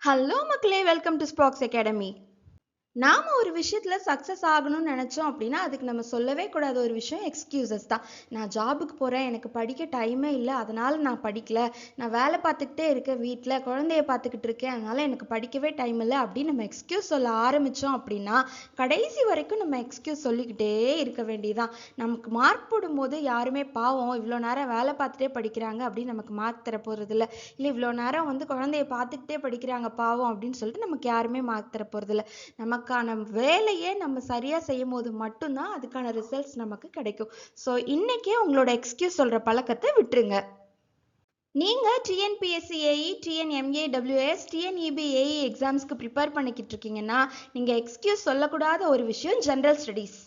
Hello மக்களே, welcome to ஸ்பாக்ஸ் academy. நாம ஒரு விஷயத்துல சக்சஸ் ஆகணும்னு நினைச்சோம் அப்படின்னா அதுக்கு நம்ம சொல்லவே கூடாத ஒரு விஷயம் எக்ஸ்கியூசஸ் தான். நான் ஜாபுக்கு போறேன், எனக்கு படிக்க டைமே இல்லை, அதனால நான் படிக்கல. நான் வேலை பார்த்துக்கிட்டே இருக்கேன், வீட்டில் குழந்தைய பார்த்துக்கிட்டு இருக்கேன், அதனால எனக்கு படிக்கவே டைம் இல்லை அப்படின்னு நம்ம எக்ஸ்கியூஸ் சொல்ல ஆரம்பிச்சோம் அப்படின்னா கடைசி வரைக்கும் நம்ம எக்ஸ்கியூஸ் சொல்லிக்கிட்டே இருக்க வேண்டியதான். நமக்கு மார்க் போடும்போது யாருமே பாவம் இவ்வளோ நேரம் வேலை பார்த்துட்டே படிக்கிறாங்க அப்படின்னு நமக்கு மார்க் தர போறது இல்லை. இல்லை இவ்வளோ நேரம் குழந்தைய பார்த்துக்கிட்டே படிக்கிறாங்க பாவம் அப்படின்னு சொல்லிட்டு நமக்கு யாருமே மார்க் தர போறது இல்லை. நமக்கான வேலையை நம்ம சரியா செய்யும் போது மட்டும்தான் அதுக்கான ரிசல்ட்ஸ் நமக்கு கிடைக்கும். ஸோ இன்னைக்கே உங்களோட எக்ஸ்கியூஸ் சொல்ற பழக்கத்தை விட்டுருங்க. நீங்க TNPSC AE, TNMA WS, TNEB AE எக்ஸாம்ஸ்க்கு ப்ரிப்பேர் பண்ணிக்கிட்டு இருக்கீங்கன்னா நீங்க எக்ஸ்கியூஸ் சொல்லக்கூடாத ஒரு விஷயம் ஜென்ரல் ஸ்டடீஸ்.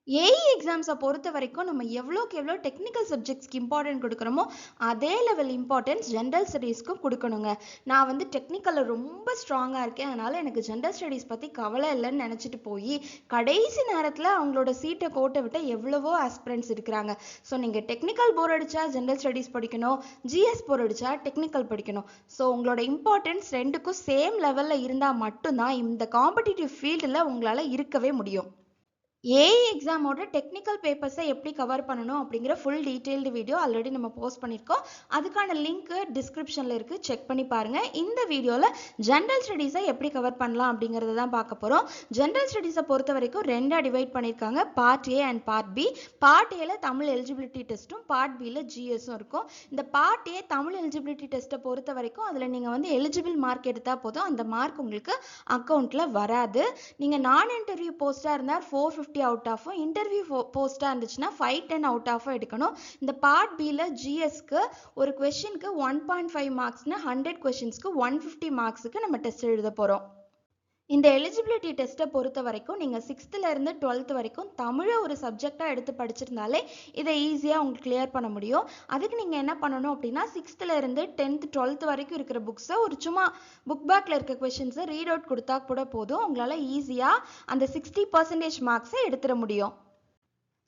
ஏஇ எக்ஸாம்ஸை பொறுத்த வரைக்கும் நம்ம எவ்வளோக்கு எவ்வளோ டெக்னிக்கல் சப்ஜெக்ட்ஸ்க்கு இம்பார்ட்டன்ட் கொடுக்குறோமோ அதே லெவல் இம்பார்ட்டன்ஸ் ஜென்ரல் ஸ்டடீஸ்க்கும் கொடுக்கணுங்க. நான் டெக்னிக்கலில் ரொம்ப ஸ்ட்ராங்காக இருக்கேன், அதனால் எனக்கு ஜென்ரல் ஸ்டடீஸ் பற்றி கவலை இல்லைன்னு நினச்சிட்டு போய் கடைசி நேரத்தில் அவங்களோட சீட்டை கோட்டை விட்ட எவ்வளவோ ஆஸ்பிரண்ட்ஸ் இருக்கிறாங்க. ஸோ நீங்கள் டெக்னிக்கல் போர் அடித்தா ஜென்ரல் ஸ்டடீஸ் படிக்கணும், ஜிஎஸ் போர் அடித்தா டெக்னிக்கல் படிக்கணும். ஸோ உங்களோட இம்பார்ட்டன்ஸ் ரெண்டுக்கும் சேம் லெவலில் இருந்தால் மட்டும்தான் இந்த காம்படிட்டிவ் ஃபீல்டில் உங்களால் இருக்கவே முடியும். ஏஇ எக்ஸாமோட டெக்னிக்கல் பேப்பர்ஸை எப்படி கவர் பண்ணணும் அப்படிங்கிற ஃபுல் டீட்டெயில்டு வீடியோ ஆல்ரெடி நம்ம போஸ்ட் பண்ணியிருக்கோம். அதுக்கான லிங்க் டிஸ்கிரிப்ஷனில் இருக்குது, செக் பண்ணி பாருங்கள். இந்த வீடியோவில் ஜென்ரல் ஸ்டடீஸை எப்படி கவர் பண்ணலாம் அப்படிங்கிறத தான் பார்க்க போகிறோம். ஜென்ரல் ஸ்டடீஸை பொறுத்த வரைக்கும் ரெண்டாக டிவைட் பண்ணியிருக்காங்க, part A and part B. Part ஏல தமிழ் எலிஜிபிலிட்டி டெஸ்ட்டும் பார்ட் பியில் ஜிஎஸும் இருக்கும். இந்த பார்ட் ஏ தமிழ் எலிஜிபிலிட்டி டெஸ்ட்டை பொறுத்த வரைக்கும் அதில் நீங்கள் எலிஜிபிள் மார்க் எடுத்தால் போதும், அந்த மார்க் உங்களுக்கு அக்கௌண்ட்டில் வராது. நீங்கள் நான் இன்டர்வியூ போஸ்ட்டாக இருந்தால் 450 அவுட் ஆஃபும், இன்டர்வியூ போஸ்ட்டாக இருந்துச்சுன்னா 510 அவுட் ஆஃபும் எடுக்கணும். இந்த பார்ட் பியில் ஜிஎஸ்க்கு ஒரு கொஷனுக்கு 1.5 மார்க்ஸ்னு 100 கொஷின்ஸ்க்கு 150 மார்க்ஸுக்கு நம்ம டெஸ்ட் எழுத போகிறோம். இந்த எலிஜிபிலிட்டி டெஸ்ட்டை பொறுத்த வரைக்கும் நீங்கள் 6th இருந்து 12th வரைக்கும் தமிழை ஒரு சப்ஜெக்டாக எடுத்து படிச்சிருந்தாலே இதை ஈஸியாக உங்களுக்கு கிளியர் பண்ண முடியும். அதுக்கு நீங்கள் என்ன பண்ணணும் அப்படின்னா 6th இருந்து 10th 12th வரைக்கும் இருக்கிற புக்ஸை ஒரு சும்மா புக் பேக்கில் இருக்க கொஷின்ஸை ரீட் அவுட் கொடுத்தா கூட போதும், உங்களால் ஈஸியாக அந்த 60% மார்க்ஸை எடுத்துட முடியும்.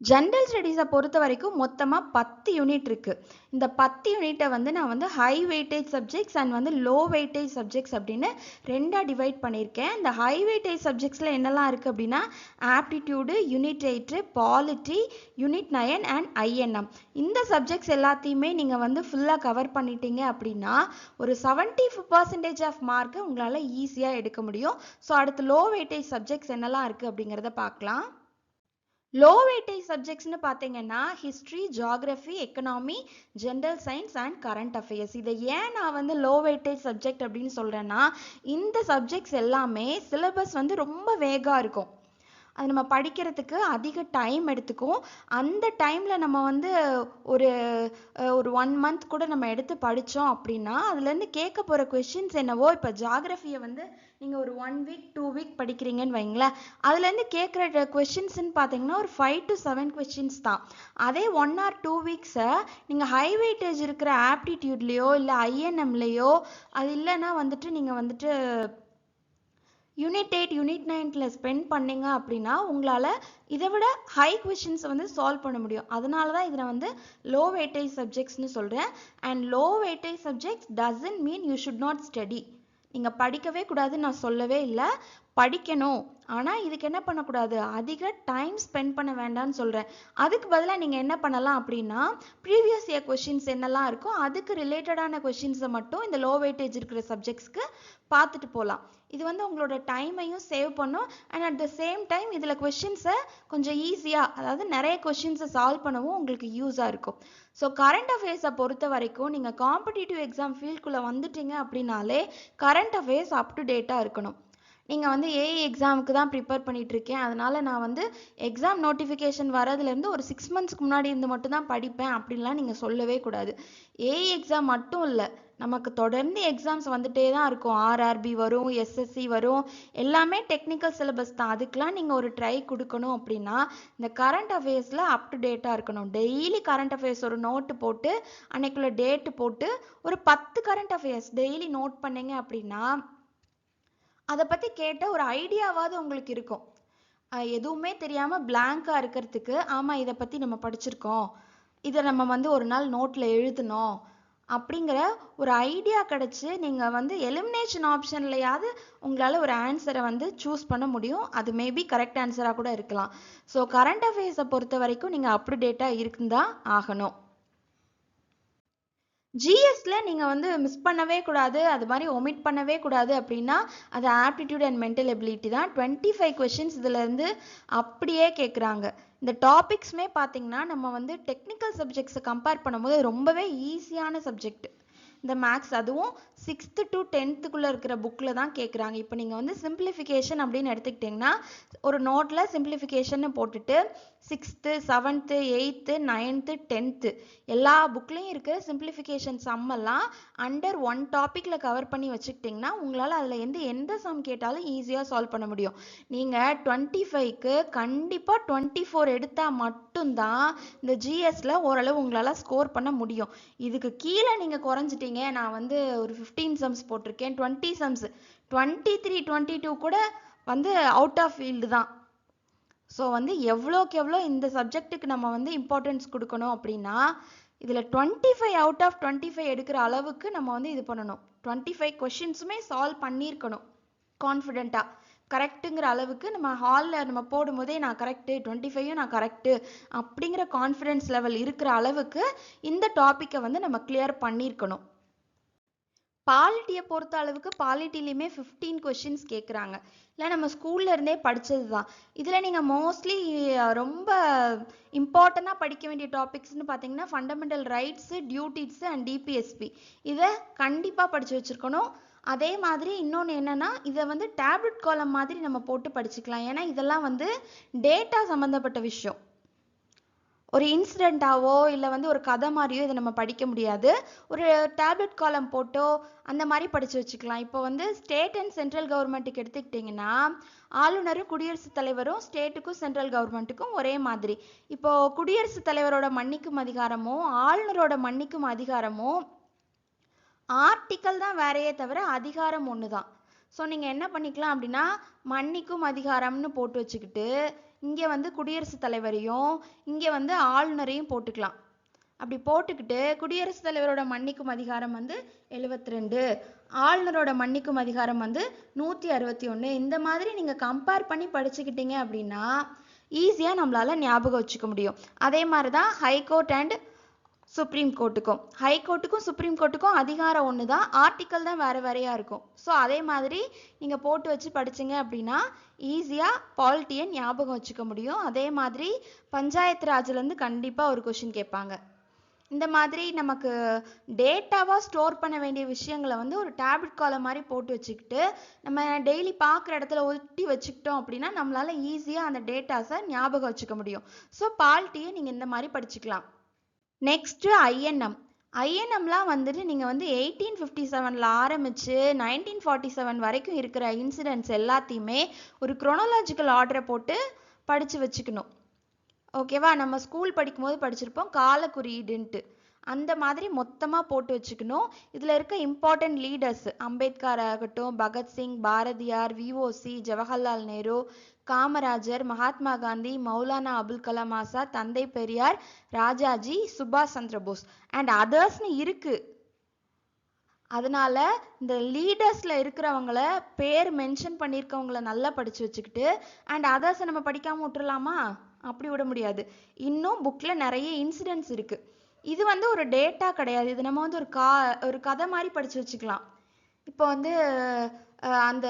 ஜென்ரல் ஸ்டடீஸை பொறுத்த வரைக்கும் மொத்தமாக 10 யூனிட் இருக்குது. இந்த 10 யூனிட்டை நான் high weightage subjects and low weightage subjects அப்படின்னு ரெண்டாக டிவைட் பண்ணியிருக்கேன். இந்த ஹை வெயிட்டேஜ் சப்ஜெக்ட்ஸில் என்னெல்லாம் இருக்குது அப்படின்னா aptitude, unit 8, polity, unit 9 and INM. இந்த சப்ஜெக்ட்ஸ் எல்லாத்தையுமே நீங்கள் ஃபுல்லாக கவர் பண்ணிட்டீங்க அப்படின்னா ஒரு 75% ஆஃப் மார்க்கை உங்களால் ஈஸியாக எடுக்க முடியும். ஸோ அடுத்து லோ வெயிட்டேஜ் சப்ஜெக்ட்ஸ் என்னெல்லாம் இருக்குது அப்படிங்கிறத பார்க்கலாம். லோ வெயிட்டேஜ் சப்ஜெக்ட்ஸ்னு பார்த்தீங்கன்னா history, geography, economy, general science and current affairs. இதை ஏன் நான் லோ வெயிட்டேஜ் சப்ஜெக்ட் அப்படின்னு சொல்கிறேன்னா இந்த சப்ஜெக்ட்ஸ் எல்லாமே சிலபஸ் ரொம்ப வேகாக இருக்கும், அது நம்ம படிக்கிறதுக்கு அதிக டைம் எடுத்துக்கும். அந்த டைமில் நம்ம ஒரு ஒரு 1 month கூட நம்ம எடுத்து படித்தோம் அப்படின்னா அதுலேருந்து கேட்க போகிற கொஷின்ஸ் என்னவோ, இப்போ ஜியாகிரஃபியை நீங்கள் ஒரு 1 week 2 week படிக்கிறீங்கன்னு வைங்களேன், அதுலேருந்து கேட்குற கொஷின்ஸ்ன்னு பார்த்தீங்கன்னா ஒரு 5 to 7 கொஷின்ஸ் தான். அதே 1 or 2 weeks நீங்கள் ஹை வெயிட்டேஜ் இருக்கிற ஆப்டிடியூட்லேயோ இல்லை ஐஎன்எம்லேயோ அது இல்லைன்னா நீங்கள் யூனிட் 8 யூனிட் 9 ஸ்பெண்ட் பண்ணீங்க அப்படின்னா உங்களால் இதை விட ஹை கொஷின்ஸை சால்வ் பண்ண முடியும். அதனால தான் இதில் லோ வெயிட்டேஜ் சப்ஜெக்ட்ஸ்னு சொல்கிறேன். And low weightage subjects doesn't mean you should not study. நீங்கள் படிக்கவே கூடாதுன்னு நான் சொல்லவே இல்லை, படிக்கணும். ஆனால் இதுக்கு என்ன பண்ணக்கூடாது, அதிக டைம் ஸ்பெண்ட் பண்ண வேண்டாம்னு சொல்கிறேன். அதுக்கு பதிலாக நீங்கள் என்ன பண்ணலாம் அப்படின்னா ப்ரீவியஸ் இயர் கொஷின்ஸ் என்னெல்லாம் இருக்கோ அதுக்கு ரிலேட்டடான கொஷின்ஸை மட்டும் இந்த லோ வெயிட்டேஜ் இருக்கிற சப்ஜெக்ட்ஸ்க்கு பார்த்துட்டு போகலாம். இது உங்களோட டைமையும் சேவ் பண்ணும் and at the same time இதில் கொஷின்ஸை கொஞ்சம் ஈஸியாக, அதாவது நிறைய கொஷின்ஸை சால்வ் பண்ணவும் உங்களுக்கு யூஸாக இருக்கும். ஸோ கரண்ட் அஃபேர்ஸை பொறுத்த வரைக்கும் நீங்கள் காம்படிட்டிவ் எக்ஸாம் ஃபீல்டுக்குள்ளே வந்துட்டீங்க அப்படின்னாலே கரண்ட் அஃபேர்ஸ் அப் டு டேட்டாக இருக்கணும். நீங்கள் ஏஇ எக்ஸாமுக்கு தான் ப்ரிப்பேர் பண்ணிகிட்ருக்கேன், அதனால் நான் எக்ஸாம் நோட்டிஃபிகேஷன் வரதுலேருந்து ஒரு 6 monthsக்கு முன்னாடி இருந்து மட்டும் தான் படிப்பேன் அப்படின்லாம் நீங்கள் சொல்லவே கூடாது. ஏஇ எக்ஸாம் மட்டும் இல்லை, நமக்கு தொடர்ந்து எக்ஸாம்ஸ் வந்துட்டே தான் இருக்கும். ஆர்ஆர்பி வரும், எஸ்எஸ்சி வரும், எல்லாமே டெக்னிக்கல் சிலபஸ் தான். அதுக்கெலாம் நீங்கள் ஒரு ட்ரை கொடுக்கணும் அப்படின்னா இந்த கரண்ட் அஃபேர்ஸில் அப் டு டேட்டாக இருக்கணும். டெய்லி கரண்ட் அஃபேர்ஸ் ஒரு நோட்டு போட்டு அன்னைக்குள்ள டேட்டு போட்டு ஒரு 10 கரண்ட் அஃபேர்ஸ் டெய்லி நோட் பண்ணீங்க அப்படின்னா அதை பற்றி கேட்ட ஒரு ஐடியாவாவது உங்களுக்கு இருக்கும். எதுவுமே தெரியாமல் பிளாங்காக இருக்கிறதுக்கு ஆமாம் இதை பற்றி நம்ம படிச்சிருக்கோம், இதை நம்ம ஒரு நாள் நோட்டில் எழுதணும் அப்படிங்கிற ஒரு ஐடியா கிடைச்சு நீங்கள் வந்து எலிமினேஷன் ஆப்ஷன்லையாவது உங்களால் ஒரு ஆன்சரை வந்து சூஸ் பண்ண முடியும். அது மேபி கரெக்ட் ஆன்சராக கூட இருக்கலாம். ஸோ கரண்ட் அஃபேர்ஸை பொறுத்த வரைக்கும் நீங்கள் அப்டுடேட்டாக இருக்குதான் ஆகணும். ஜிஎஸ்ல நீங்க வந்து மிஸ் பண்ணவே கூடாது, அது மாதிரி ஒமிட் பண்ணவே கூடாது அப்படின்னா அது ஆப்டிடியூட் அண்ட் மென்டல் எபிலிட்டி தான். 25 கொஷின்ஸ் இதுல இருந்து அப்படியே கேட்குறாங்க. இந்த டாபிக்ஸ்மே பார்த்தீங்கன்னா நம்ம வந்து டெக்னிக்கல் சப்ஜெக்ட்ஸை கம்பேர் பண்ணும்போது ரொம்பவே ஈஸியான சப்ஜெக்ட். இந்த மேக்ஸ் அதுவும் 6th to 10th இருக்கிற புக்கில் தான் கேட்குறாங்க. இப்போ நீங்கள் வந்து சிம்பிளிஃபிகேஷன் அப்படின்னு எடுத்துக்கிட்டிங்கன்னா ஒரு நோட்டில் சிம்பிளிஃபிகேஷன் போட்டுட்டு 6th 7th 8th 9th 10th எல்லா புக்லேயும் இருக்கிற சிம்பிளிஃபிகேஷன் சம்மெல்லாம் அண்டர் ஒன் டாப்பிக்கில் கவர் பண்ணி வச்சுக்கிட்டிங்கன்னா உங்களால் அதில் எந்த சம் கேட்டாலும் ஈஸியாக சால்வ் பண்ண முடியும். நீங்கள் 25க்கு கண்டிப்பாக 24 எடுத்தால் மட்டும்தான் இந்த ஜிஎஸ்ல ஓரளவு உங்களால் ஸ்கோர் பண்ண முடியும். இதுக்கு கீழே நீங்கள் குறைஞ்சிட்டீங்க, நான் வந்து ஒரு 15 சம்ஸ் போட்டிருக்கேன், 20 சம்ஸ், 23 22 கூட வந்து அவுட் ஆஃப் ஃபீல்டு தான். ஸோ வந்து எவ்வளோக்கு எவ்வளோ இந்த சப்ஜெக்ட்டுக்கு நம்ம வந்து இம்பார்ட்டன்ஸ் கொடுக்கணும் அப்படின்னா இதில் 25 அவுட் ஆஃப் 25 எடுக்கிற அளவுக்கு நம்ம வந்து இது பண்ணணும். 25 கொஷின்ஸுமே சால்வ் பண்ணியிருக்கணும் கான்ஃபிடென்ட்டாக. கரெக்டுங்கிற அளவுக்கு நம்ம ஹாலில் நம்ம போடும்போதே நான் கரெக்டு, 25யும் நான் கரெக்டு அப்படிங்கிற கான்ஃபிடென்ஸ் லெவல் இருக்கிற அளவுக்கு இந்த டாப்பிக்கை வந்து நம்ம கிளியர் பண்ணியிருக்கணும். பாலிட்டியை பொறுத்த அளவுக்கு பாலிட்டிலையுமே 15 கொஷின்ஸ் கேட்குறாங்க. இல்லை நம்ம ஸ்கூல்ல இருந்தே படித்தது தான். இதில் நீங்கள் மோஸ்ட்லி ரொம்ப இம்பார்ட்டண்ட்டாக படிக்க வேண்டிய டாபிக்ஸ்னு பார்த்தீங்கன்னா fundamental rights, duties and DPSP இதை கண்டிப்பாக படித்து வச்சுருக்கணும். அதே மாதிரி இன்னொன்று என்னென்னா இதை வந்து டேப்லெட் காலம் மாதிரி நம்ம போட்டு படிச்சுக்கலாம். ஏன்னா இதெல்லாம் வந்து டேட்டா சம்மந்தப்பட்ட விஷயம். ஒரு இன்சிடெண்ட்டாவோ இல்லை வந்து ஒரு கதை மாதிரியோ இதை நம்ம படிக்க முடியாது. ஒரு டேப்லெட் காலம் போட்டோ அந்த மாதிரி படித்து வச்சுக்கலாம். இப்போ வந்து ஸ்டேட் அண்ட் சென்ட்ரல் கவர்மெண்ட்டுக்கு எடுத்துக்கிட்டிங்கன்னா ஆளுநரும் குடியரசுத் தலைவரும் ஸ்டேட்டுக்கும் சென்ட்ரல் கவர்மெண்ட்டுக்கும் ஒரே மாதிரி. இப்போ குடியரசுத் தலைவரோட மன்னிக்கும் அதிகாரமோ ஆளுநரோட மன்னிக்கும் அதிகாரமோ ஆர்டிக்கல் தான் வேறையே தவிர அதிகாரம் ஒன்று தான். ஸோ நீங்கள் என்ன பண்ணிக்கலாம் அப்படின்னா மன்னிக்கும் அதிகாரம்னு போட்டு வச்சுக்கிட்டு இங்கே வந்து குடியரசுத் தலைவரையும் இங்கே வந்து ஆளுநரையும் போட்டுக்கலாம். அப்படி போட்டுக்கிட்டு குடியரசுத் தலைவரோட மன்னிக்கும் அதிகாரம் வந்து 72, ஆளுநரோட மன்னிக்கும் அதிகாரம் வந்து 161, இந்த மாதிரி நீங்கள் கம்பேர் பண்ணி படிச்சுக்கிட்டீங்க அப்படின்னா ஈஸியாக நம்மளால ஞாபகம் வச்சுக்க முடியும். அதே மாதிரி தான் ஹைகோர்ட் அண்ட் சுப்ரீம் கோர்ட்டுக்கும் ஹைகோர்ட்டுக்கும் சுப்ரீம் கோர்ட்டுக்கும் அதிகாரம் ஒன்று தான், ஆர்டிக்கல் தான் வேறு வேறையாக இருக்கும். ஸோ அதே மாதிரி நீங்கள் போட்டு வச்சு படிச்சிங்க அப்படின்னா ஈஸியாக பாலிட்டியை ஞாபகம் வச்சுக்க முடியும். அதே மாதிரி பஞ்சாயத்து ராஜ்லேருந்து கண்டிப்பாக ஒரு கொஷின் கேட்பாங்க. இந்த மாதிரி நமக்கு டேட்டாவாக ஸ்டோர் பண்ண வேண்டிய விஷயங்களை வந்து ஒரு டேப்லெட் காலம் மாதிரி போட்டு வச்சுக்கிட்டு நம்ம டெய்லி பார்க்குற இடத்துல ஒட்டி வச்சுக்கிட்டோம் அப்படின்னா நம்மளால் ஈஸியாக அந்த டேட்டாஸை ஞாபகம் வச்சுக்க முடியும். ஸோ பாலிட்டியை நீங்கள் இந்த மாதிரி படிச்சுக்கலாம். நெக்ஸ்ட்டு ஐஎன்எம்லாம் வந்துட்டு நீங்கள் வந்து 1857 ஆரம்பித்து 1947 வரைக்கும் இருக்கிற இன்சிடென்ட்ஸ் எல்லாத்தையுமே ஒரு குரோனாலஜிக்கல் ஆர்டரை போட்டு படித்து வச்சுக்கணும். ஓகேவா? நம்ம ஸ்கூல் படிக்கும்போது படிச்சிருப்போம் கால குறியீடுன்ட்டு, அந்த மாதிரி மொத்தமாக போட்டு வச்சுக்கணும். இதில் இருக்க இம்பார்ட்டன்ட் லீடர்ஸ் அம்பேத்கர் ஆகட்டும், பகத்சிங், பாரதியார், விஓசி, ஜவஹர்லால் நேரு, காமராஜர், மகாத்மா காந்தி, மௌலானா அபுல் கலாம் ஆசாத், தந்தை பெரியார், ராஜாஜி, சுபாஷ் சந்திர போஸ் அண்ட் அதர்ஸ்னு இருக்கு. அதனால இந்த லீடர்ஸ்ல இருக்கிறவங்கள பேர் மென்ஷன் பண்ணியிருக்கவங்கள நல்லா படிச்சு வச்சுக்கிட்டு அண்ட் அதர்ஸை நம்ம படிக்காம விட்டுறலாமா? அப்படி விட முடியாது. இன்னும் புக்ல நிறைய இன்சிடென்ட்ஸ் இருக்கு. இது வந்து ஒரு டேட்டா கிடையாது, இது நம்ம வந்து ஒரு கதை மாதிரி படிச்சு வச்சுக்கலாம். இப்போ வந்து அந்த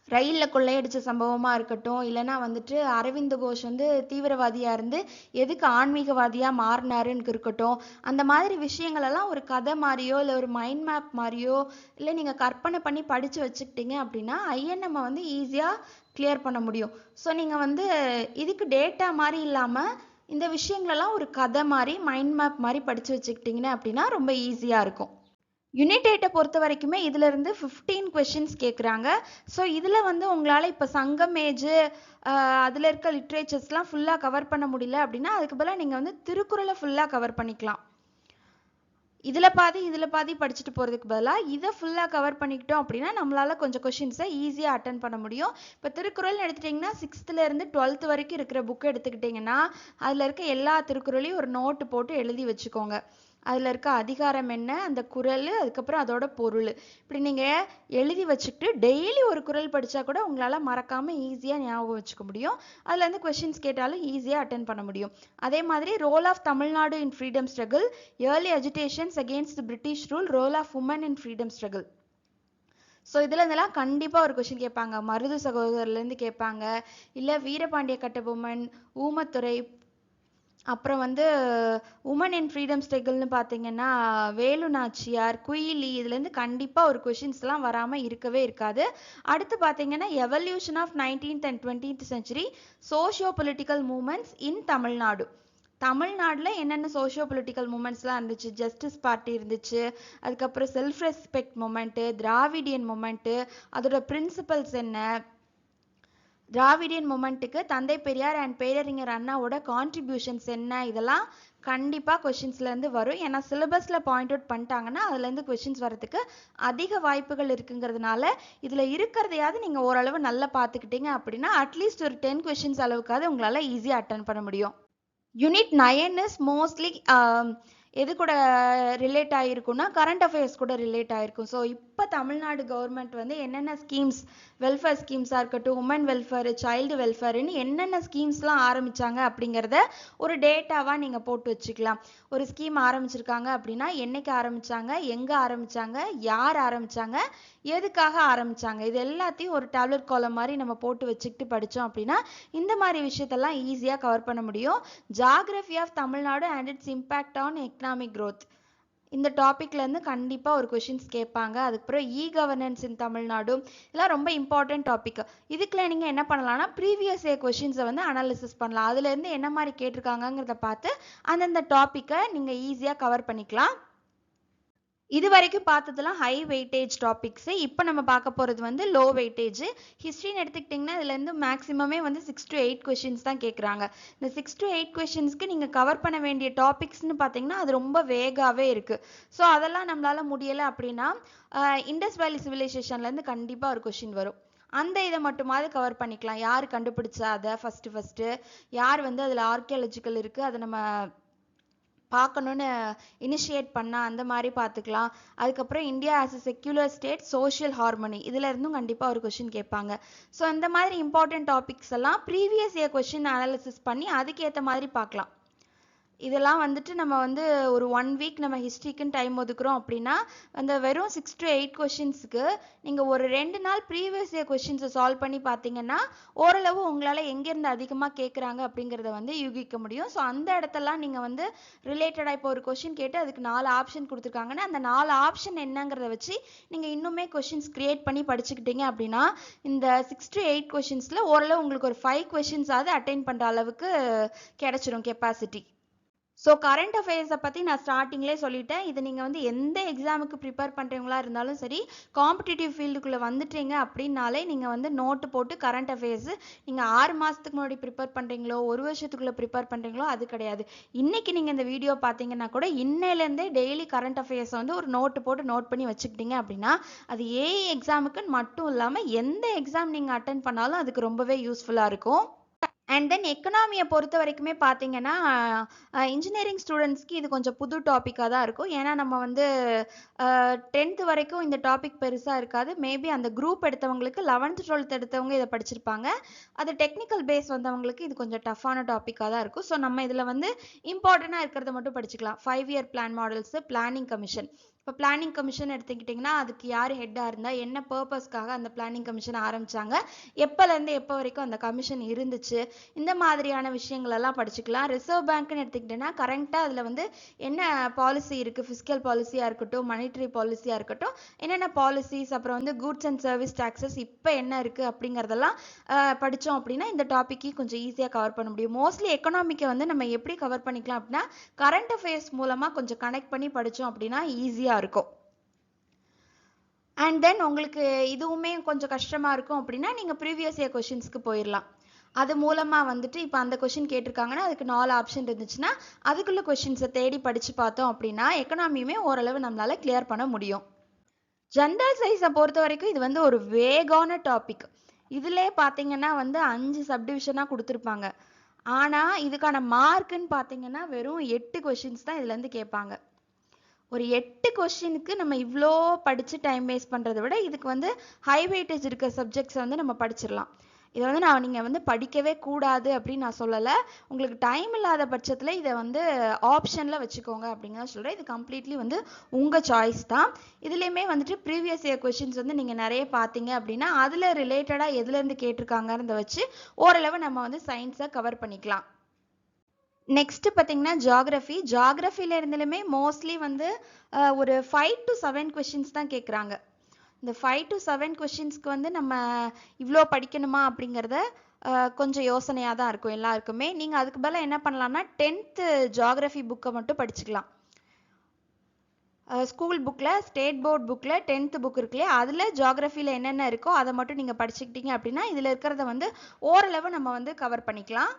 ரயிலில் கொள்ளையடிச்ச சம்பவமாக இருக்கட்டும், இல்லைனா வந்துட்டு அரவிந்த் கோஷ் வந்து தீவிரவாதியாக இருந்து எதுக்கு ஆன்மீகவாதியாக மாறினாருன்னு இருக்கட்டும், அந்த மாதிரி விஷயங்களெல்லாம் ஒரு கதை மாதிரியோ இல்லை ஒரு மைண்ட் மேப் மாதிரியோ இல்லை நீங்கள் கற்பனை பண்ணி படித்து வச்சுக்கிட்டீங்க அப்படின்னா ஐஎன்எம் வந்து ஈஸியாக கிளியர் பண்ண முடியும். ஸோ நீங்கள் வந்து இதுக்கு டேட்டா மாதிரி இல்லாமல் இந்த விஷயங்களெல்லாம் ஒரு கதை மாதிரி மைண்ட் மேப் மாதிரி படித்து வச்சுக்கிட்டிங்கன்னா அப்படின்னா ரொம்ப ஈஸியாக இருக்கும். யூனிட் 8 பொறுத்த வரைக்குமே இதுல இருந்து 15 கொஸ்டின்ஸ் கேட்குறாங்க. ஸோ இதில் வந்து உங்களால் இப்போ சங்கம் ஏஜ் அதில் இருக்க லிட்ரேச்சர்ஸ்லாம் ஃபுல்லாக கவர் பண்ண முடியல அப்படின்னா அதுக்கு பதிலாக நீங்கள் வந்து திருக்குறளை ஃபுல்லாக கவர் பண்ணிக்கலாம். இதில் பாதி படிச்சுட்டு போகிறதுக்கு பதிலாக இதை ஃபுல்லாக கவர் பண்ணிக்கிட்டோம் அப்படின்னா நம்மளால் கொஞ்சம் கொஷின்ஸை ஈஸியாக அட்டன் பண்ண முடியும். இப்போ திருக்குறள்னு எடுத்துட்டிங்கன்னா 6th இருந்து 12th வரைக்கும் இருக்கிற புக்கு எடுத்துக்கிட்டிங்கன்னா அதில் இருக்க எல்லா திருக்குறளையும் ஒரு நோட்டு போட்டு எழுதி வச்சுக்கோங்க. அதில் இருக்க அதிகாரம் என்ன, அந்த குறள், அதுக்கப்புறம் அதோட பொருள். இப்படி நீங்கள் எழுதி வச்சுக்கிட்டு டெய்லி ஒரு குறள் படித்தா கூட உங்களால் மறக்காமல் ஈஸியாக ஞாபகம் வச்சுக்க முடியும். அதுலேருந்து கொஷின்ஸ் கேட்டாலும் ஈஸியாக அட்டன் பண்ண முடியும். அதே மாதிரி role of Tamil Nadu in freedom struggle, early agitations against British rule, role of women in freedom struggle. So இதில் இருந்தெல்லாம் கண்டிப்பாக ஒரு கொஷின் கேட்பாங்க. மருது சகோதரர்லேருந்து கேட்பாங்க, இல்லை வீரபாண்டிய கட்டபொம்மன், ஊமத்துறை, அப்புறம் வந்து உமன் இன் ஃப்ரீடம் ஸ்ட்ரகிள்னு பார்த்தீங்கன்னா வேலு நாச்சியார், குயிலி, இதுலேருந்து கண்டிப்பாக ஒரு கொஷின்ஸ்லாம் வராமல் இருக்கவே இருக்காது. அடுத்து பார்த்தீங்கன்னா evolution of 19th and 20th century socio political movements in Tamil Nadu. தமிழ்நாட்டில் என்னென்ன சோஷியோ பொலிட்டிக்கல் மூமெண்ட்ஸ்லாம் இருந்துச்சு, ஜஸ்டிஸ் பார்ட்டி இருந்துச்சு, அதுக்கப்புறம் self respect movement, Dravidian movement, அதோட பிரின்சிபல்ஸ் என்ன, திராவிடியன் மூமெண்ட்டுக்கு தந்தை பெரியார் அண்ட் பேரறிஞர் அண்ணாவோட கான்ட்ரிபியூஷன்ஸ் என்ன, இதெல்லாம் கண்டிப்பாக கொஷின்ஸ்லேருந்து வரும். ஏன்னா சிலபஸில் பாயிண்ட் அவுட் பண்ணிட்டாங்கன்னா அதுலேருந்து கொஷின்ஸ் வரதுக்கு அதிக வாய்ப்புகள் இருக்குங்கிறதுனால இதில் இருக்கிறதையாவது நீங்கள் ஓரளவு நல்லா பார்த்துக்கிட்டீங்க அப்படின்னா அட்லீஸ்ட் ஒரு 10 கொஷின்ஸ் அளவுக்காவது உங்களால் ஈஸியாக அட்டன் பண்ண முடியும். யூனிட் 9 இஸ் மோஸ்ட்லி எது கூட ரிலேட் ஆகிருக்கும்னா கரண்ட் அஃபேர்ஸ் கூட ரிலேட் ஆகிருக்கும். ஸோ இப்போ தமிழ்நாடு கவர்மெண்ட் வந்து என்னென்ன ஸ்கீம்ஸ், வெல்ஃபேர் ஸ்கீம்ஸாக இருக்கட்டும், உமன் வெல்ஃபேர், சைல்டு வெல்ஃபேர்னு என்னென்ன ஸ்கீம்ஸ்லாம் ஆரம்பித்தாங்க அப்படிங்கிறத ஒரு டேட்டாவாக நீங்கள் போட்டு வச்சுக்கலாம். ஒரு ஸ்கீம் ஆரம்பிச்சிருக்காங்க அப்படின்னா என்னைக்கு ஆரம்பித்தாங்க, எங்கே ஆரம்பித்தாங்க, யார் ஆரம்பித்தாங்க, எதுக்காக ஆரம்பித்தாங்க, இது எல்லாத்தையும் ஒரு டேப்லெட் காலம் மாதிரி நம்ம போட்டு வச்சுக்கிட்டு படித்தோம் அப்படின்னா இந்த மாதிரி விஷயத்தெல்லாம் ஈஸியாக கவர் பண்ண முடியும். Geography of Tamil Nadu and its impact on economic growth, இந்த டாப்பிக்லேருந்து கண்டிப்பாக ஒரு கொஷின்ஸ் கேட்பாங்க. அதுக்கப்புறம் இ கவர்னன்ஸ் இன் தமிழ்நாடு, இதெல்லாம் ரொம்ப இம்பார்ட்டன்ட் டாபிக். இதுக்குள்ள நீங்கள் என்ன பண்ணலாம்னா ப்ரீவியஸ் இயர் கொஷின்ஸை வந்து அனாலிசிஸ் பண்ணலாம். அதுலேருந்து என்ன மாதிரி கேட்டிருக்காங்கிறத பார்த்து அந்தந்த டாப்பிக்கை நீங்கள் ஈஸியாக கவர் பண்ணிக்கலாம். இது வரைக்கும் பார்த்ததெல்லாம் ஹை வெயிட்டேஜ் டாபிக்ஸ். இப்போ நம்ம பார்க்க போகிறது வந்து லோ வெயிட்டேஜ். ஹிஸ்ட்ரின்னு எடுத்துக்கிட்டிங்கன்னா இதுலேருந்து மேக்ஸிமமே வந்து 6 to 8 கொஷின்ஸ் தான் கேட்குறாங்க. இந்த 6 to 8 கொஷின்ஸ்க்கு நீங்கள் கவர் பண்ண வேண்டிய டாபிக்ஸ்னு பார்த்தீங்கன்னா அது ரொம்ப வேகாவே இருக்குது. ஸோ அதெல்லாம் நம்மளால் முடியலை அப்படின்னா இண்டஸ் வேலி சிவிலைசேஷன்லேருந்து கண்டிப்பாக ஒரு கொஷின் வரும். அந்த இதை மட்டுமாவது கவர் பண்ணிக்கலாம். யார் கண்டுபிடிச்சா அதை ஃபஸ்ட்டு, யார் வந்து அதில் ஆர்கியாலஜிக்கல் இருக்குது அதை நம்ம பார்க்கணுன்னு இனிஷியேட் பண்ணால் அந்த மாதிரி பார்த்துக்கலாம். அதுக்கப்புறம் India as a secular state, social harmony, இதில் இருந்தும் கண்டிப்பாக ஒரு கொஷின் கேட்பாங்க. ஸோ இந்த மாதிரி இம்பார்ட்டன்ட் டாபிக்ஸ் எல்லாம் ப்ரீவியஸ் இயர் கொஷின் அனாலிசிஸ் பண்ணி அதுக்கேற்ற மாதிரி பார்க்கலாம். இதெல்லாம் வந்துட்டு நம்ம வந்து ஒரு 1 வீக் நம்ம ஹிஸ்ட்ரிக்குன்னு டைம் ஒதுக்குறோம் அப்படின்னா அந்த வெறும் 6 to 8 கொஷின்ஸுக்கு நீங்கள் ஒரு 2 நாள் ப்ரீவியஸ் இயர் கொஷின்ஸை சால்வ் பண்ணி பார்த்தீங்கன்னா ஓரளவு உங்களால் எங்கேருந்து அதிகமாக கேட்குறாங்க அப்படிங்கிறத வந்து யூகிக்க முடியும். ஸோ அந்த இடத்தெல்லாம் நீங்கள் வந்து ரிலேட்டடாக இப்போ ஒரு கொஷின் கேட்டு அதுக்கு 4 ஆப்ஷன் கொடுத்துருக்காங்கன்னா அந்த 4 ஆப்ஷன் என்னங்கிறத வச்சு நீங்கள் இன்னுமே கொஷின்ஸ் கிரியேட் பண்ணி படிச்சுக்கிட்டீங்க அப்படின்னா இந்த 6 to 8 கொஷின்ஸில் ஓரளவு உங்களுக்கு ஒரு 5 கொஷின்ஸாவது அட்டைன் பண்ணுற அளவுக்கு கிடைச்சிரும் கெப்பாசிட்டி. ஸோ கரண்ட் அஃபேர்ஸை பற்றி நான் ஸ்டார்டிங்லேயே சொல்லிட்டேன். இது நீங்கள் வந்து எந்த எக்ஸாமுக்கு ப்ரிப்பேர் பண்ணுறவங்களா இருந்தாலும் சரி, காம்படிட்டிவ் ஃபீல்டுக்குள்ளே வந்துட்டீங்க அப்படின்னாலே நீங்கள் வந்து நோட்டு போட்டு கரண்ட் அஃபேர்ஸு நீங்கள் 6 மாதத்துக்கு முன்னாடி ப்ரிப்பேர் பண்ணுறீங்களோ 1 வருஷத்துக்குள்ளே ப்ரிப்பேர் பண்ணுறீங்களோ அது கிடையாது. இன்றைக்கி நீங்கள் இந்த வீடியோ பார்த்தீங்கன்னா கூட இன்னையிலேருந்தே டெய்லி கரண்ட் அஃபேர்ஸை வந்து ஒரு நோட்டு போட்டு நோட் பண்ணி வச்சுக்கிட்டீங்க அப்படின்னா அது ஏஐ எக்ஸாமுக்குன்னு மட்டும் இல்லாமல் எந்த எக்ஸாம் நீங்கள் அட்டன் பண்ணாலும் அதுக்கு ரொம்பவே யூஸ்ஃபுல்லாக இருக்கும். அண்ட் தென் எக்கனாமியை பொறுத்த வரைக்குமே பார்த்தீங்கன்னா இன்ஜினியரிங் ஸ்டூடெண்ட்ஸ்க்கு இது கொஞ்சம் புது டாப்பிக்காக தான் இருக்கும். ஏன்னா நம்ம வந்து 10th வரைக்கும் இந்த டாபிக் பெருசாக இருக்காது. மேபி அந்த குரூப் எடுத்தவங்களுக்கு 11th 12th எடுத்தவங்க இதை படிச்சிருப்பாங்க. அது டெக்னிக்கல் பேஸ் வந்தவங்களுக்கு இது கொஞ்சம் டஃப்பான டாப்பிக்காக தான் இருக்கும். ஸோ நம்ம இதில் வந்து இம்பார்ட்டண்ட்டாக இருக்கிறத மட்டும் படிச்சுக்கலாம். 5-year plan models, planning commission. இப்போ பிளானிங் கமிஷன் எடுத்துக்கிட்டிங்கன்னா அதுக்கு யார் ஹெட்டாக இருந்தால், என்ன பர்பஸ்க்காக அந்த பிளானிங் கமிஷன் ஆரம்பித்தாங்க, எப்போலேருந்து எப்போ வரைக்கும் அந்த கமிஷன் இருந்துச்சு, இந்த மாதிரியான விஷயங்களெல்லாம் படிச்சுக்கலாம். ரிசர்வ் பேங்க்னு எடுத்துக்கிட்டேன்னா கரண்ட்டாக அதில் வந்து என்ன பாலிசி இருக்குது, ஃபிஸ்கல் பாலிசியாக இருக்கட்டும், மனிட்டரி பாலிசியாக இருக்கட்டும், என்னென்ன பாலிசிஸ், அப்புறம் வந்து கூட்ஸ் அண்ட் சர்வீஸ் டாக்ஸஸ் இப்போ என்ன இருக்குது அப்படிங்கிறதெல்லாம் படித்தோம் அப்படின்னா இந்த டாப்பிக்கு கொஞ்சம் ஈஸியாக கவர் பண்ண முடியும். மோஸ்ட்லி எக்கனாமிக்கை வந்து நம்ம எப்படி கவர் பண்ணிக்கலாம் அப்படின்னா கரண்ட் அஃபேர்ஸ் மூலமாக கொஞ்சம் கனெக்ட் பண்ணி படித்தோம் அப்படின்னா ஈஸியாக இருக்கும். அண்ட் தென் உங்களுக்கு இதுவுமே கொஞ்சம் கஷ்டமாக இருக்கும் அப்படின்னா நீங்கள் ப்ரீவியஸ் இயர் கொஷின்ஸ்க்கு போயிடலாம். அது மூலமாக வந்துட்டு இப்போ அந்த கொஷின் கேட்டிருக்காங்கன்னா அதுக்கு 4 ஆப்ஷன் இருந்துச்சுன்னா அதுக்குள்ள கொஷின்ஸை தேடி படித்து பார்த்தோம் அப்படின்னா எக்கனாமியுமே ஓரளவு நம்மளால் கிளியர் பண்ண முடியும். ஜென்ரல் சயின்ஸை பொறுத்த வரைக்கும் இது வந்து ஒரு வேகான டாபிக். இதிலே பார்த்தீங்கன்னா வந்து 5 சப்டிவிஷனாக கொடுத்துருப்பாங்க. ஆனால் இதுக்கான மார்க்குன்னு பார்த்தீங்கன்னா வெறும் 8 கொஷின்ஸ் தான் இதுலேருந்து கேட்பாங்க. ஒரு 8 கொஸ்டினுக்கு நம்ம இவ்வளோ படித்து டைம் வேஸ்ட் பண்ணுறதை விட இதுக்கு வந்து ஹை வெயிட்டேஜ் இருக்க சப்ஜெக்ட்ஸை வந்து நம்ம படிச்சிடலாம். இதை வந்து நீங்கள் வந்து படிக்கவே கூடாது அப்படின்னு நான் சொல்லலை. உங்களுக்கு டைம் இல்லாத பட்சத்தில் இதை வந்து ஆப்ஷனில் வச்சுக்கோங்க அப்படின்னு தான் சொல்கிறேன். இது கம்ப்ளீட்லி வந்து உங்கள் சாய்ஸ் தான். இதுலேயுமே வந்துட்டு ப்ரீவியஸ் இயர் கொஷின்ஸ் வந்து நீங்கள் நிறைய பார்த்தீங்க அப்படின்னா அதில் ரிலேட்டடாக எதுலேருந்து கேட்டிருக்காங்கிறத வச்சு ஓரளவு நம்ம வந்து சயின்ஸை கவர் பண்ணிக்கலாம். நெக்ஸ்ட் பார்த்தீங்கன்னா ஜாகிரஃபியில் இருந்துலுமே மோஸ்ட்லி வந்து ஒரு 5 to 7 கொஷின்ஸ் தான் கேட்குறாங்க. இந்த 5 to 7 கொஷின்ஸ்க்கு வந்து நம்ம இவ்வளோ படிக்கணுமா அப்படிங்கிறத கொஞ்சம் யோசனையாக தான் இருக்கும் எல்லாருக்குமே. நீங்கள் அதுக்கு பதிலாக என்ன பண்ணலாம்னா 10th ஜாகிரஃபி புக்கை மட்டும் படிச்சுக்கலாம். ஸ்கூல் புக்கில் ஸ்டேட் போர்ட் புக்கில் 10th புக் இருக்குல்லையே அதில் ஜாகிரஃபியில் என்னென்ன இருக்கோ அதை மட்டும் நீங்கள் படிச்சுக்கிட்டீங்க அப்படின்னா இதில் இருக்கிறத வந்து ஓரளவு நம்ம வந்து கவர் பண்ணிக்கலாம்.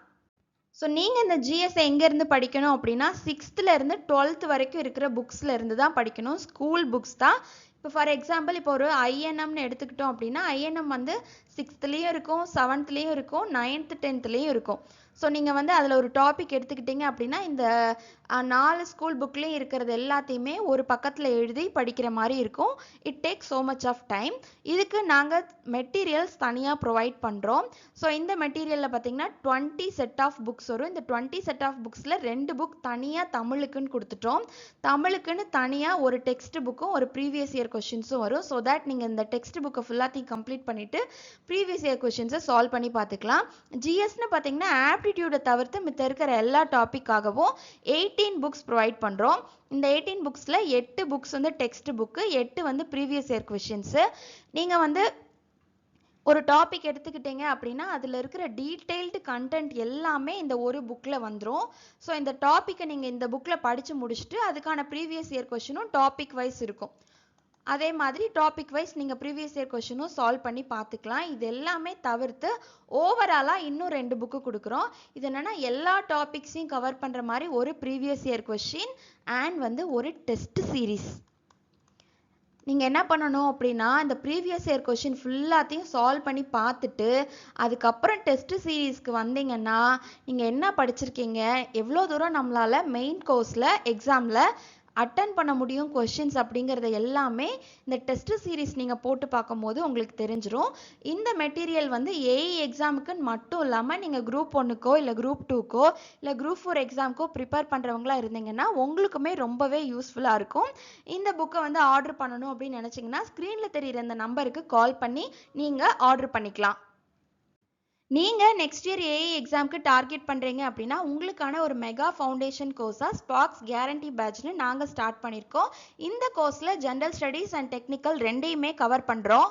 ஸோ நீங்கள் இந்த ஜிஎஸ் எங்கேருந்து படிக்கணும் அப்படின்னா 6th இருந்து 12th வரைக்கும் இருக்கிற புக்ஸில் இருந்து தான் படிக்கணும். ஸ்கூல் புக்ஸ் தான். இப்போ ஃபார் எக்ஸாம்பிள் இப்போ ஒரு ஐஎன்எம்னு எடுத்துக்கிட்டோம் அப்படின்னா ஐஎன்எம் வந்து 6thலேயும் இருக்கும், 7thலேயும் இருக்கும், 9th 10thலேயும் இருக்கும். ஸோ நீங்கள் வந்து அதில் ஒரு டாபிக் எடுத்துக்கிட்டீங்க அப்படின்னா இந்த 4 ஸ்கூல் புக்லேயும் இருக்கிறது எல்லாத்தையுமே ஒரு பக்கத்தில் எழுதி படிக்கிற மாதிரி இருக்கும். It take so much of time. இதுக்கு நாங்கள் மெட்டீரியல்ஸ் தனியாக ப்ரொவைட் பண்ணுறோம். ஸோ இந்த மெட்டீரியலில் பார்த்தீங்கன்னா 20 செட் ஆஃப் புக்ஸ் வரும். இந்த 20 செட் ஆஃப் புக்ஸில் 2 புக் தனியாக தமிழுக்குன்னு கொடுத்துட்டோம். தமிழுக்குன்னு தனியாக ஒரு டெக்ஸ்ட் புக்கும் ஒரு ப்ரீவியஸ் இயர் கொஷின்ஸும் வரும். ஸோ தட் நீங்கள் இந்த டெக்ஸ்ட் புக்கை ஃபுல்லாத்தையும் கம்ப்ளீட் பண்ணிவிட்டு ப்ரீவியஸ் இயர் கொஷின்ஸை சால்வ் பண்ணி பார்த்துக்கலாம். ஜிஎஸ்ன்னு பார்த்தீங்கன்னா ஆப்டிடியூடை தவிர்த்து மித்த இருக்கிற எல்லா டாப்பிக்காகவும் 18 புக்ஸ் ப்ரொவைட் பண்ணுறோம். இந்த 18 புக்ஸில் 8 புக்ஸ் வந்து டெக்ஸ்ட் புக்கு, 8 வந்து ப்ரீவியஸ் இயர் கொஷின்ஸு. நீங்கள் வந்து ஒரு டாபிக் எடுத்துக்கிட்டீங்க அப்படின்னா அதில் இருக்கிற டீட்டெயில்டு கண்டென்ட் எல்லாமே இந்த ஒரு புக்கில் வந்துடும். ஸோ இந்த டாப்பிக்கை நீங்கள் இந்த புக்கில் படித்து முடிச்சுட்டு அதுக்கான ப்ரீவியஸ் இயர் கொஷினும் டாபிக் வைஸ் இருக்கும். அதே மாதிரி டாபிக் வைஸ் நீங்கள் ப்ரீவியஸ் இயர் கொஷினும் சால்வ் பண்ணி பார்த்துக்கலாம். இது எல்லாமே தவிர்த்து ஓவராலாக இன்னும் 2 புக்கு கொடுக்குறோம். இது என்னென்னா எல்லா டாபிக்ஸையும் கவர் பண்ணுற மாதிரி ஒரு ப்ரீவியஸ் இயர் கொஷின் அண்ட் வந்து ஒரு டெஸ்ட் சீரீஸ். நீங்கள் என்ன பண்ணணும் அப்படின்னா இந்த ப்ரீவியஸ் இயர் கொஷின் ஃபுல்லாத்தையும் சால்வ் பண்ணி பார்த்துட்டு அதுக்கப்புறம் டெஸ்ட் சீரீஸ்க்கு வந்தீங்கன்னா நீங்கள் என்ன படிச்சிருக்கீங்க, எவ்வளோ தூரம் நம்மளால் மெயின் கோர்ஸில் எக்ஸாமில் அட்டன் பண்ண முடியும் கொஷின்ஸ் அப்படிங்கிறத எல்லாமே இந்த டெஸ்ட் சீரீஸ் நீங்கள் போட்டு பார்க்கும்போது உங்களுக்கு தெரிஞ்சிடும். இந்த மெட்டீரியல் வந்து ஏஇ எக்ஸாமுக்குன்னு மட்டும் இல்லாமல் நீங்கள் குரூப் 1க்கோ இல்லை குரூப் 2க்கோ இல்லை குரூப் 4 எக்ஸாமுக்கோ ப்ரிப்பேர் பண்ணுறவங்களா இருந்தீங்கன்னா உங்களுக்குமே ரொம்பவே யூஸ்ஃபுல்லாக இருக்கும். இந்த புக்கை வந்து ஆர்டர் பண்ணணும் அப்படின்னு நினச்சிங்கன்னா ஸ்க்ரீனில் தெரிகிற இந்த நம்பருக்கு கால் பண்ணி நீங்கள் ஆர்டர் பண்ணிக்கலாம். நீங்கள் நெக்ஸ்ட் இயர் ஏஇ எக்ஸாமுக்கு டார்கெட் பண்ணுறீங்க அப்படின்னா உங்களுக்கான ஒரு மெகா ஃபவுண்டேஷன் கோர்ஸாக ஸ்பார்க்ஸ் கேரண்டி பேட்ச்னு நாங்கள் ஸ்டார்ட் பண்ணியிருக்கோம். இந்த கோர்ஸில் ஜென்ரல் ஸ்டடீஸ் அண்ட் டெக்னிக்கல் ரெண்டையுமே கவர் பண்ணுறோம்.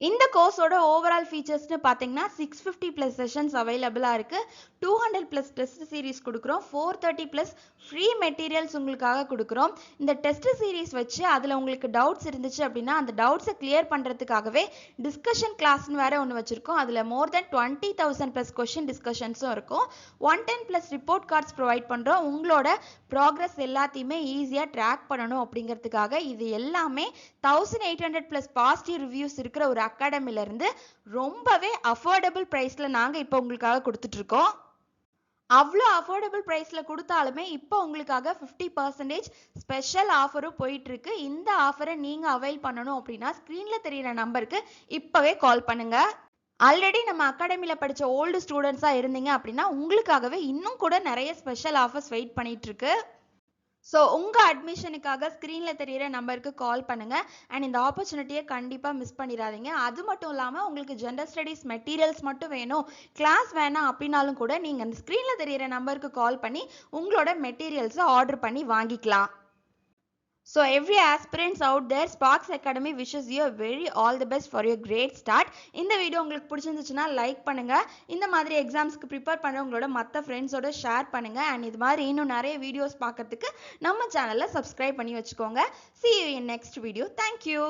இந்த கோர்ஸோட ஓவரால் ஃபீச்சர்ஸ்னு பார்த்தீங்கன்னா 650+ செஷன்ஸ் அவைலபிளாக இருக்குது. 200+ டெஸ்ட் சீரீஸ் கொடுக்குறோம். 430+ ஃப்ரீ மெட்டீரியல்ஸ் உங்களுக்காக கொடுக்குறோம். இந்த டெஸ்ட் சீரீஸ் வச்சு அதில் உங்களுக்கு டவுட்ஸ் இருந்துச்சு அப்படின்னா அந்த டவுட்ஸை கிளியர் பண்ணுறதுக்காகவே டிஸ்கஷன் கிளாஸ்னு வேறு ஒன்று வச்சுருக்கோம். அதில் மோர் தென் 20,000+ கொஷின் டிஸ்கஷன்ஸும் இருக்கும். 110+ ரிப்போர்ட் கார்ட்ஸ் ப்ரொவைட் பண்ணுறோம். உங்களோட ப்ராக்ரஸ் எல்லாத்தையுமே ஈஸியாக ட்ராக் பண்ணணும் அப்படிங்கிறதுக்காக. இது எல்லாமே 1800+ பாசிட்டிவ் ரிவ்யூஸ் இருக்கிற ஒரு அகாடமிலேருந்து ரொம்பவே அஃபோர்டபுள் ப்ரைஸில் நாங்கள் இப்போ உங்களுக்காக கொடுத்துட்ருக்கோம். அவ்வளோ அஃபோர்டபுள் ப்ரைஸில் கொடுத்தாலுமே இப்போ உங்களுக்காக 50% ஸ்பெஷல் ஆஃபரும் போயிட்டுருக்கு. இந்த ஆஃபரை நீங்கள் அவைல் பண்ணணும் அப்படின்னா ஸ்க்ரீனில் தெரிகிற நம்பருக்கு இப்போவே கால் பண்ணுங்கள். ஆல்ரெடி நம்ம அகாடமியில் படித்த ஓல்டு ஸ்டூடெண்ட்ஸாக இருந்தீங்க அப்படின்னா உங்களுக்காகவே இன்னும் கூட நிறைய ஸ்பெஷல் ஆஃபர்ஸ் வெயிட் பண்ணிகிட்ருக்கு. ஸோ உங்கள் அட்மிஷனுக்காக ஸ்க்ரீனில் தெரிகிற நம்பருக்கு கால் பண்ணுங்கள் அண்ட் இந்த ஆப்பர்ச்சுனிட்டியை கண்டிப்பாக மிஸ் பண்ணிடாதீங்க. அது மட்டும் இல்லாமல் உங்களுக்கு ஜென்ரல் ஸ்டடீஸ் மெட்டீரியல்ஸ் மட்டும் வேணும், கிளாஸ் வேணாம் அப்படின்னாலும் கூட நீங்கள் அந்த ஸ்க்ரீனில் தெரிகிற நம்பருக்கு கால் பண்ணி உங்களோட மெட்டீரியல்ஸை ஆர்டர் பண்ணி வாங்கிக்கலாம். So every aspirants out there, Sparks Academy wishes you a very all the best for your great start. இந்த வீடியோ உங்களுக்கு பிடிச்சிருந்துச்சுன்னா லைக் பண்ணுங்க. இந்த மாதிரி எக்ஸாம்ஸ்க்கு ப்ரிப்பேர் பண்ணுறவங்களோட மற்ற ஃப்ரெண்ட்ஸோட ஷேர் பண்ணுங்க. அண்ட் இது மாதிரி இன்னும் நிறைய வீடியோஸ் பார்க்கறதுக்கு நம்ம சேனலை சப்ஸ்கிரைப் பண்ணி வச்சுக்கோங்க. See you in next video. Thank you.